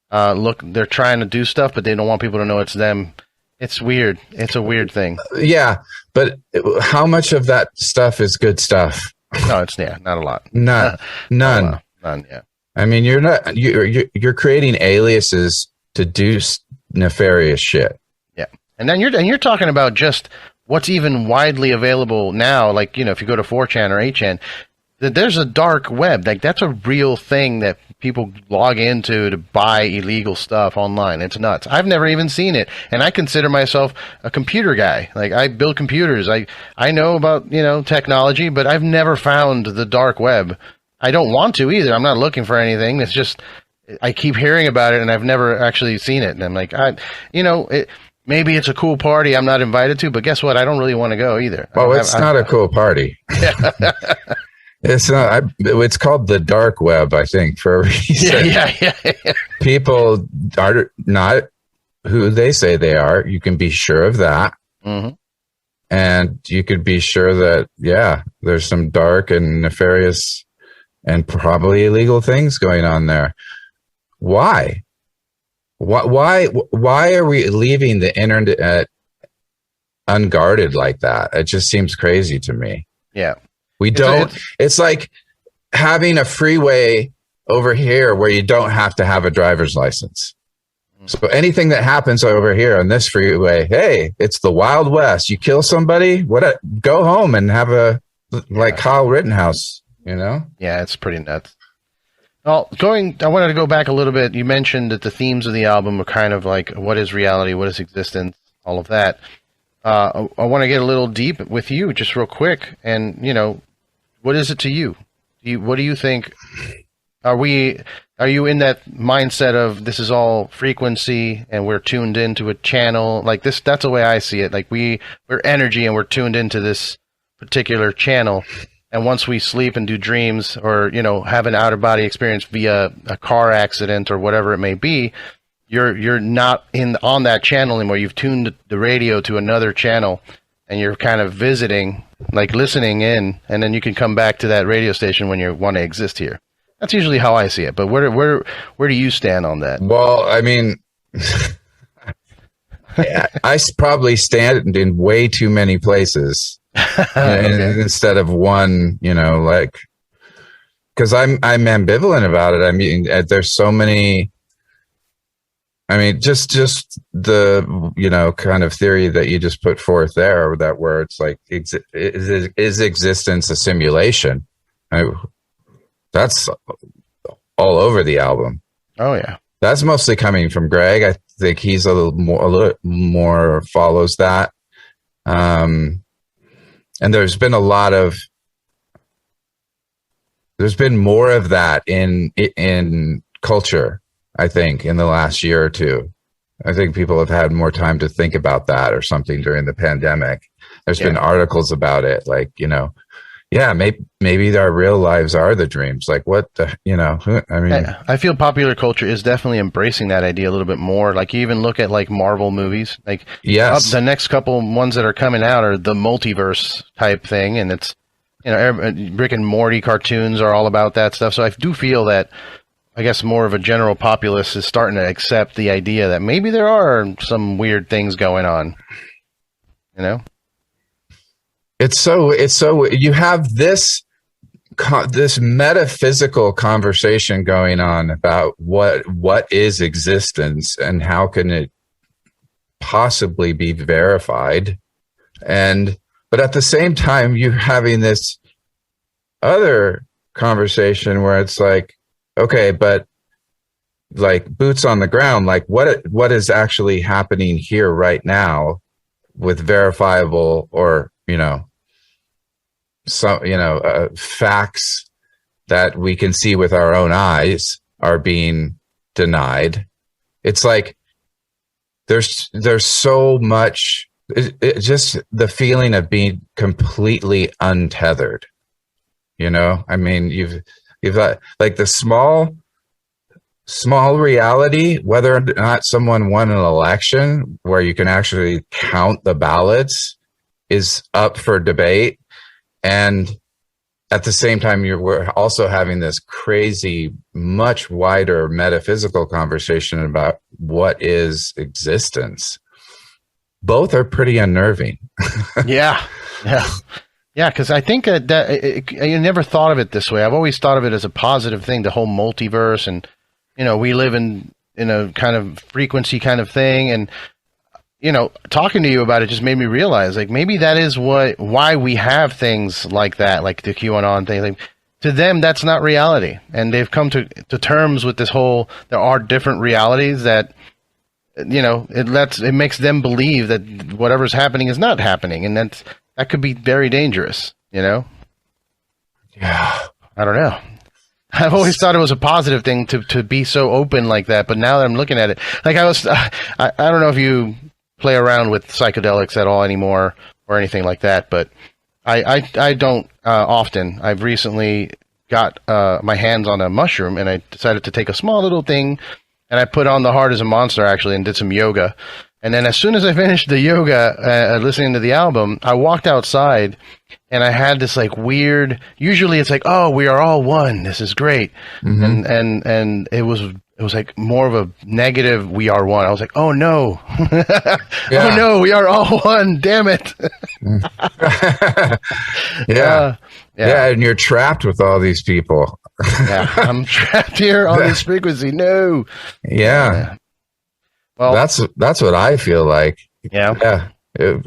they're trying to do stuff, but they don't want people to know it's them. It's weird. It's a weird thing. Yeah, but how much of that stuff is good stuff? No, not a lot. None. None. Yeah. I mean, you're creating aliases to do nefarious shit. Yeah, and then you're talking about just what's even widely available now. Like if you go to 4chan or 8chan, that there's a dark web. Like that's a real thing that people log into to buy illegal stuff online. It's nuts. I've never even seen it, and I consider myself a computer guy. Like I build computers. I know about technology, but I've never found the dark web. I don't want to either. I'm not looking for anything. It's just I keep hearing about it, and I've never actually seen it. And I'm like, maybe it's a cool party I'm not invited to, but guess what? I don't really want to go either. Oh, it's not a cool party. It's not. It's called the dark web, I think, for a reason. Yeah. People are not who they say they are. You can be sure of that. Mm-hmm. And you could be sure that, there's some dark and nefarious and probably illegal things going on there. Why? Why are we leaving the internet unguarded like that? It just seems crazy to me. Yeah. We don't. It's like having a freeway over here where you don't have to have a driver's license. So anything that happens over here on this freeway, hey, it's the Wild West. You kill somebody, go home and have Kyle Rittenhouse, Yeah, it's pretty nuts. Well, I wanted to go back a little bit. You mentioned that the themes of the album are kind of like what is reality, what is existence, all of that. I want to get a little deep with you, just real quick. And what is it to you? What do you think? Are you in that mindset of this is all frequency and we're tuned into a channel like this? That's the way I see it. Like we're energy and we're tuned into this particular channel. And once we sleep and do dreams or, have an outer body experience via a car accident or whatever it may be, you're not on that channel anymore. You've tuned the radio to another channel and you're kind of visiting, like listening in, and then you can come back to that radio station when you want to exist here. That's usually how I see it. But where do you stand on that? Well, I mean, I probably stand in way too many places. Okay. Instead of one, like, because I'm ambivalent about it. I mean, there's so many. I mean, just the kind of theory that you just put forth there, that where it's like, is existence a simulation? That's all over the album. Oh yeah, that's mostly coming from Greg. I think he's a little more follows that. And there's been more of that in culture, I think, in the last year or two. I think people have had more time to think about that or something during the pandemic. There's been articles about it, like, maybe our real lives are the dreams. Like I mean, I feel popular culture is definitely embracing that idea a little bit more. Like you even look at like Marvel movies, like the next couple ones that are coming out are the multiverse type thing. And it's, Rick and Morty cartoons are all about that stuff. So I do feel that, I guess, more of a general populace is starting to accept the idea that maybe there are some weird things going on, It's so you have this metaphysical conversation going on about what is existence and how can it possibly be verified, but at the same time you're having this other conversation where it's like, okay, but like boots on the ground, like what is actually happening here right now with verifiable or facts that we can see with our own eyes are being denied. It's like there's so much, just the feeling of being completely untethered. I mean, you've got like the small reality, whether or not someone won an election where you can actually count the ballots is up for debate. And at the same time, we're also having this crazy, much wider metaphysical conversation about what is existence. Both are pretty unnerving. Yeah. Because I think I never thought of it this way. I've always thought of it as a positive thing, the whole multiverse, and we live in a kind of frequency kind of thing, and talking to you about it just made me realize, like, maybe that is why we have things like that, like the QAnon thing. Like, to them, that's not reality, and they've come to terms with this whole. There are different realities that, it makes them believe that whatever's happening is not happening, and that could be very dangerous. Yeah, I don't know. I've always thought it was a positive thing to be so open like that, but now that I'm looking at it, like I don't know if you play around with psychedelics at all anymore or anything like that, but I don't often. I've recently got my hands on a mushroom, and I decided to take a small little thing, and I put on The Heart is a Monster, actually, and did some yoga. And then as soon as I finished the yoga, listening to the album, I walked outside, and I had this like weird, usually it's like, oh, we are all one, this is great. Mm-hmm. And it was like more of a negative, we are one. I was like, oh no. Oh no, we are all one, damn it. Yeah, and you're trapped with all these people. I'm trapped here on this frequency. No. Yeah. Well, that's what I feel like. Yeah.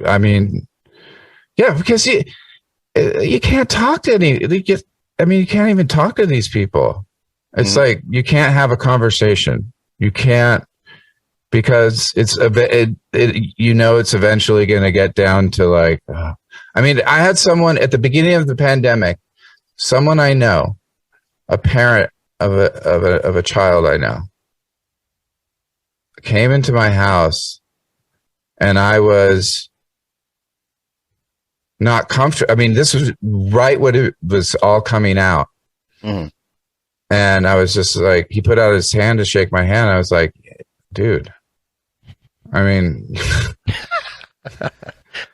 I mean, because you can't talk to you can't even talk to these people. It's like you can't have a conversation. You can't, because it's a bit, it's eventually going to get down to like, I mean, I had someone at the beginning of the pandemic, someone I know, a parent of a child I know, came into my house, and I was not comfortable. I mean, this was right when it was all coming out. Mm-hmm. And I was just like, he put out his hand to shake my hand. I was like, dude, I mean,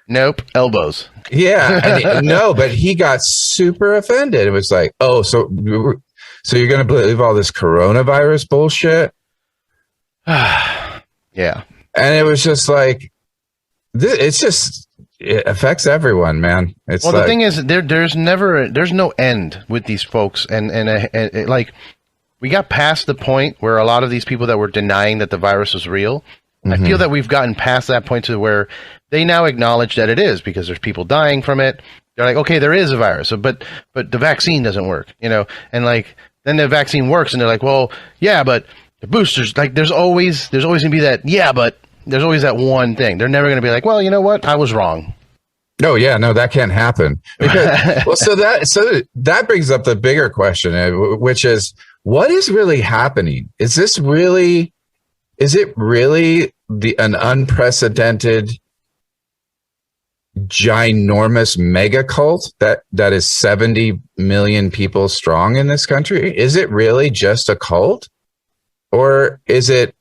nope, elbows. Yeah, no, but he got super offended. It was like, oh, so you're going to believe all this coronavirus bullshit? Yeah. And it was just like, it affects everyone, man. It's well, the thing is, there's no end with these folks, and like, we got past the point where a lot of these people that were denying that the virus was real, I feel that we've gotten past that point to where they now acknowledge that it is, because there's people dying from it. They're like, okay, there is a virus, but the vaccine doesn't work, and like, then the vaccine works, and they're like, well, yeah, but the boosters, like, there's always gonna be that, yeah, but there's always that one thing. They're never gonna be like, well, you know what, I was wrong. No, yeah, no, that can't happen. Because, well, so that brings up the bigger question, which is, what is really happening? Is it really an unprecedented, ginormous mega cult that is 70 million people strong in this country? Is it really just a cult? Or is it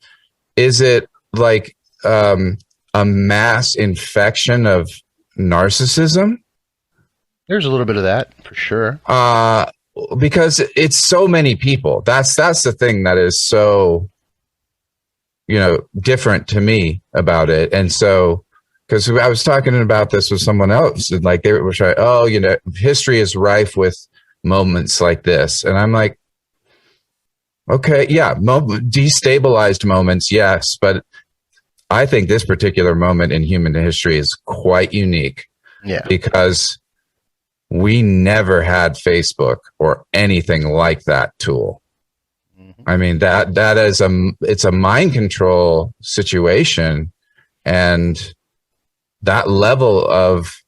like a mass infection of narcissism? There's a little bit of that for sure. Because it's so many people. That's the thing that is so, different to me about it. And so, because I was talking about this with someone else, and like they were trying, history is rife with moments like this. And I'm like, okay, yeah, destabilized moments, yes, but I think this particular moment in human history is quite unique. Yeah. Because we never had Facebook or anything like that tool. Mm-hmm. I mean, that is it's a mind control situation, and that level of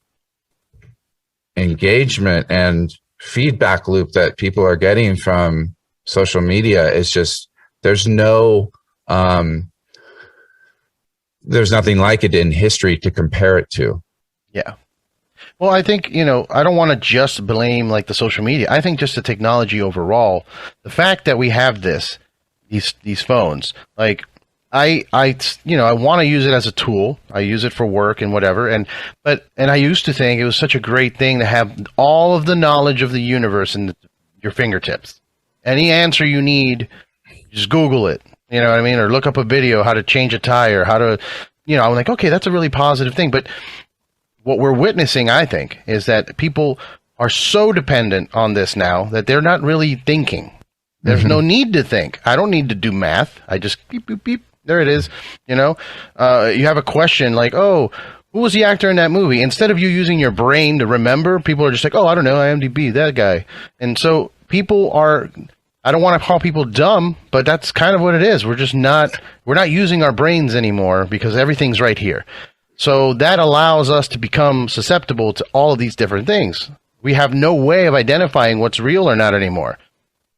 engagement and feedback loop that people are getting from social media is just, there's nothing like it in history to compare it to. Yeah. Well, I think, I don't want to just blame like the social media. I think just the technology overall, the fact that we have these phones, like I want to use it as a tool. I use it for work and whatever. And I used to think it was such a great thing to have all of the knowledge of the universe in your fingertips. Any answer you need, just Google it. You know what I mean? Or look up a video, how to change a tire, how to, I'm like, okay, that's a really positive thing. But what we're witnessing, I think, is that people are so dependent on this now that they're not really thinking. There's no need to think. I don't need to do math. I just beep, beep, beep. There it is. You have a question like, oh, who was the actor in that movie? Instead of you using your brain to remember, people are just like, oh, I don't know, IMDb, that guy. And so people are, I don't want to call people dumb, but that's kind of what it is. We're not using our brains anymore because everything's right here. So that allows us to become susceptible to all of these different things. We have no way of identifying what's real or not anymore.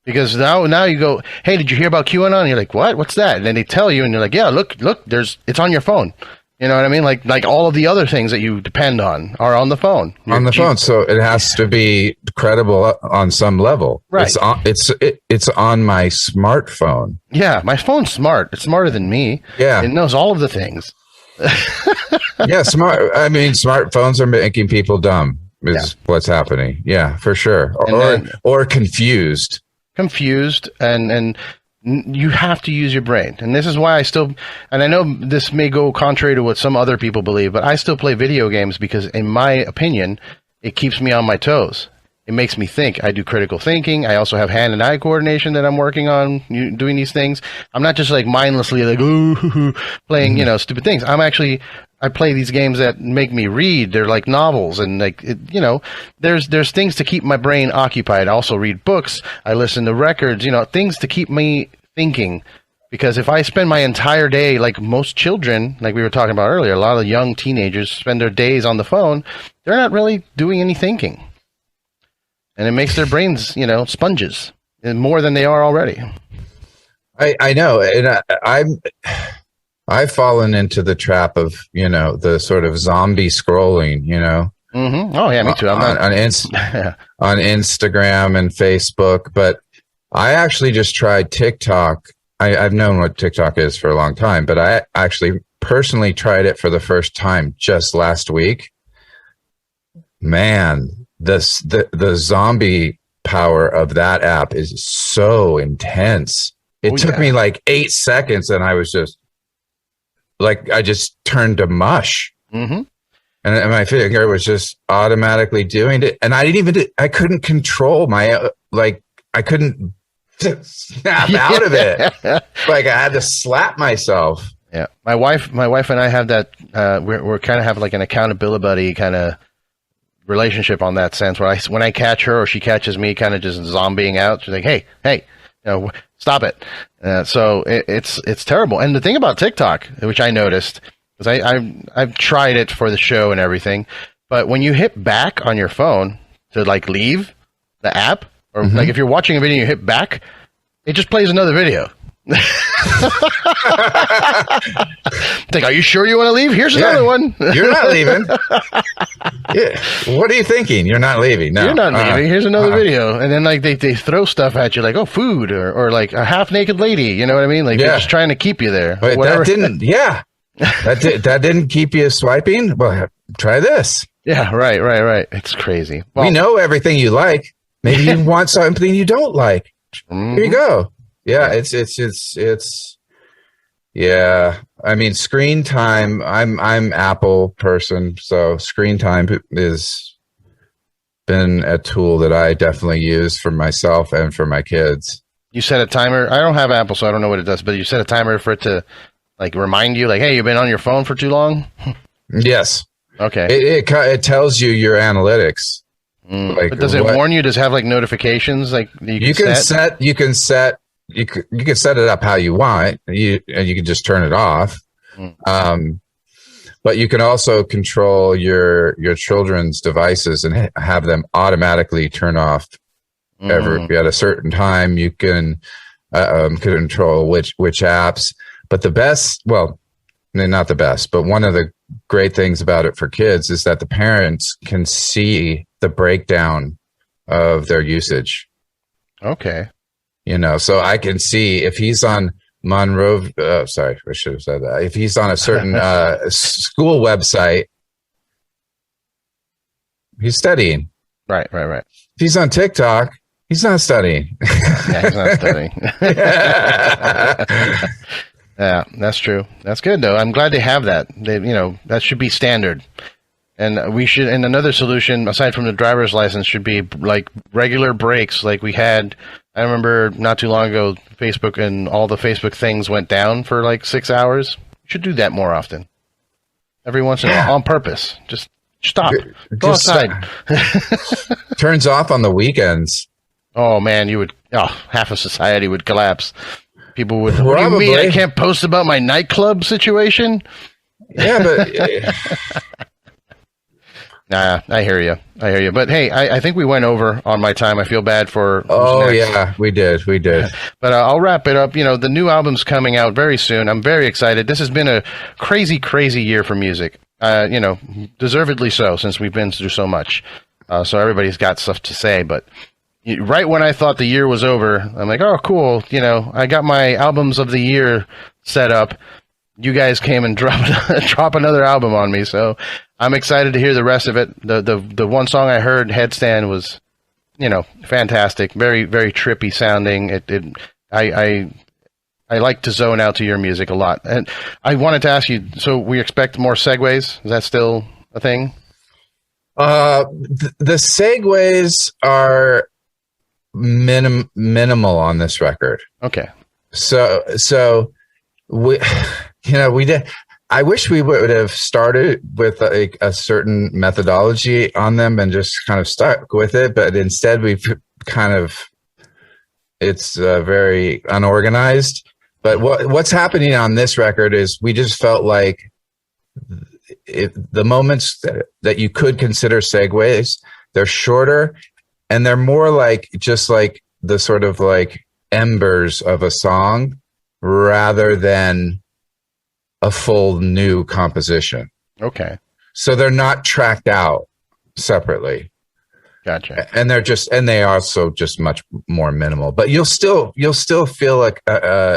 Because now you go, hey, did you hear about QAnon? And you're like, what? What's that? And then they tell you, and you're like, yeah, look, it's on your phone. You know what I mean? Like all of the other things that you depend on are on the phone. Phone, so it has to be credible on some level. Right. It's on my smartphone. Yeah, my phone's smart. It's smarter than me. Yeah, it knows all of the things. Yeah, smartphones are making people dumb. What's happening. Yeah, for sure. Or confused. And you have to use your brain. And this is why and I know this may go contrary to what some other people believe, but I still play video games because in my opinion, it keeps me on my toes. It makes me think. I do critical thinking. I also have hand and eye coordination that I'm working on doing these things. I'm not just like mindlessly like ooh, playing, stupid things. I play these games that make me read. They're like novels, and like there's things to keep my brain occupied. I also read books. I listen to records. Things to keep me thinking. Because if I spend my entire day like most children, like we were talking about earlier, a lot of young teenagers spend their days on the phone. They're not really doing any thinking. And it makes their brains, sponges, and more than they are already. I know, and I've fallen into the trap of the sort of zombie scrolling. Mm-hmm. Oh yeah, me too. I'm on Instagram and Facebook, but I actually just tried TikTok. I've known what TikTok is for a long time, but I actually personally tried it for the first time just last week. Man. The zombie power of that app is so intense. It took me like 8 seconds, and I was just like, I just turned to mush. Mm-hmm. And my finger was just automatically doing it. And I couldn't control my, I couldn't snap out of it. Like I had to slap myself. Yeah. My wife and I have that, we're kind of have like an accountability buddy kind of relationship on that sense where when I catch her or she catches me kind of just zombieing out, she's like, hey, stop it. So it's terrible. And the thing about TikTok, which I noticed, because I've tried it for the show and everything, but when you hit back on your phone to like leave the app, or like if you're watching a video and you hit back, it just plays another video. Like, are you sure you want to leave? Here's another one. You're not leaving. Yeah. What are you thinking? You're not leaving. No. You're not leaving. Here's another video. And then like they throw stuff at you like, oh, food or like a half naked lady. You know what I mean? Like they're just trying to keep you there. But that didn't keep you swiping. Well, try this. Yeah. Right. It's crazy. Well, we know everything you like. Maybe you want something you don't like. Here you go. Yeah, it's yeah. I mean, screen time. I'm Apple person, so screen time is been a tool that I definitely use for myself and for my kids. You set a timer. I don't have Apple, so I don't know what it does. But you set a timer for it to like remind you, like, hey, you've been on your phone for too long. Yes. Okay. It tells you your analytics. Like, but does it warn you? Does it have like notifications? Like you can set it up how you want. You can just turn it off. But you can also control your children's devices and have them automatically turn off at a certain time. You can control which apps. But the best, well, not the best, but one of the great things about it for kids is that the parents can see the breakdown of their usage. Okay. So I can see if he's on Monroe. Sorry, I should have said that. If he's on a certain school website, he's studying. Right. If he's on TikTok, he's not studying. Yeah, he's not studying. Yeah, that's true. That's good though. I'm glad they have that. That should be standard. And we should, and another solution aside from the driver's license should be like regular breaks like we had. I remember not too long ago, Facebook and all the Facebook things went down for like 6 hours. You should do that more often. Every once in a while, on purpose. Just stop. Go outside. Turns off on the weekends. Oh man, half of society would collapse. People would, what do you mean I can't post about my nightclub situation? Yeah, but Nah, I hear you. But hey, I think we went over on my time. I feel bad for. Oh yeah, we did. But I'll wrap it up. The new album's coming out very soon. I'm very excited. This has been a crazy, crazy year for music. Deservedly so, since we've been through so much. So everybody's got stuff to say. But right when I thought the year was over, I'm like, oh, cool. I got my albums of the year set up. You guys came and drop another album on me, so I'm excited to hear the rest of it. The one song I heard, Headstand, was, fantastic, very very trippy sounding. I like to zone out to your music a lot, and I wanted to ask you. So we expect more segues. Is that still a thing? The segues are minimal on this record. Okay. So we, we did. I wish we would have started with a certain methodology on them and just kind of stuck with it, but instead we've it's very unorganized. But what's happening on this record is we just felt like the moments that you could consider segues, they're shorter and they're more like just like the sort of like embers of a song rather than a full new composition. Okay. So they're not tracked out separately. Gotcha. And they are also just much more minimal, but you'll still feel like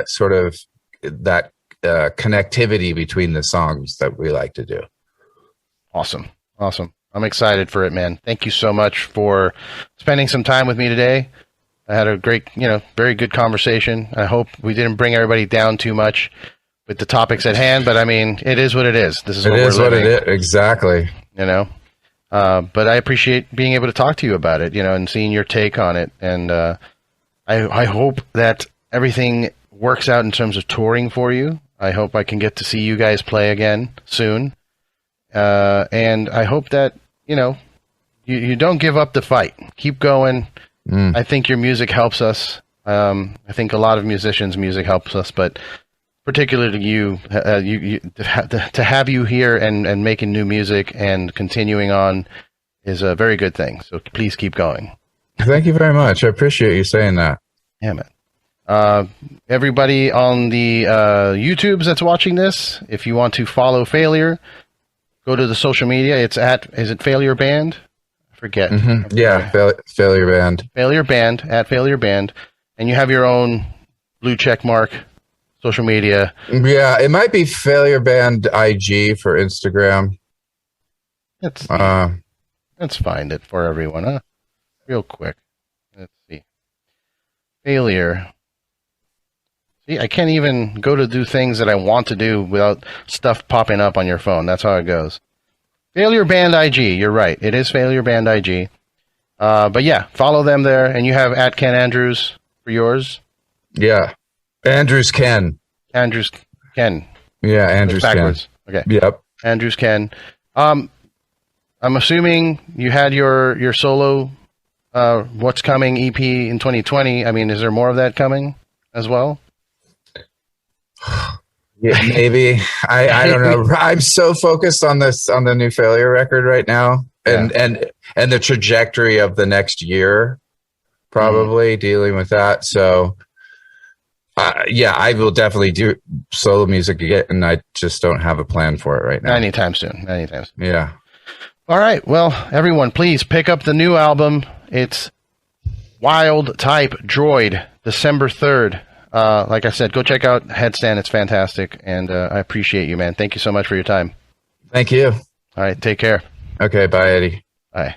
sort of that connectivity between the songs that we like to do. Awesome. I'm excited for it, man. Thank you so much for spending some time with me today. I had a great, very good conversation. I hope we didn't bring everybody down too much with the topics at hand, but I mean, it is what it is. This is what we're living. It is. Exactly. But I appreciate being able to talk to you about it, and seeing your take on it. And I hope that everything works out in terms of touring for you. I hope I can get to see you guys play again soon. And I hope that, you don't give up the fight. Keep going. I think your music helps us. I think a lot of musicians' music helps us, but particularly you, to have you here and making new music and continuing on is a very good thing. So please keep going. Thank you very much. I appreciate you saying that. Yeah, man. Everybody on the YouTubes that's watching this, if you want to follow Failure, go to the social media. Is it Failure Band? I forget. Mm-hmm. Yeah, Failure Band. Failure Band, at Failure Band. And you have your own blue check mark social media. Yeah, it might be Failure Band IG for Instagram. Let's find it for everyone, huh? Real quick. Let's see. Failure. See, I can't even go to do things that I want to do without stuff popping up on your phone. That's how it goes. Failure Band IG. You're right. It is Failure Band IG. But yeah, follow them there. And you have at Ken Andrews for yours. Yeah. Andrews Ken. Andrews Ken. Yeah, Andrews backwards. Ken. Okay. Yep. Andrews Ken. I'm assuming you had your solo What's Coming EP in 2020. I mean, is there more of that coming as well? Yeah, maybe. I don't know. I'm so focused on the new Failure record right now, and the trajectory of the next year, probably dealing with that. So, I will definitely do solo music again, and I just don't have a plan for it right now. Anytime soon. Yeah. All right. Well, everyone, please pick up the new album. It's Wild Type Droid, December 3rd. Like I said, go check out Headstand. It's fantastic. And I appreciate you, man. Thank you so much for your time. Thank you. All right. Take care. Okay. Bye, Eddie. Bye.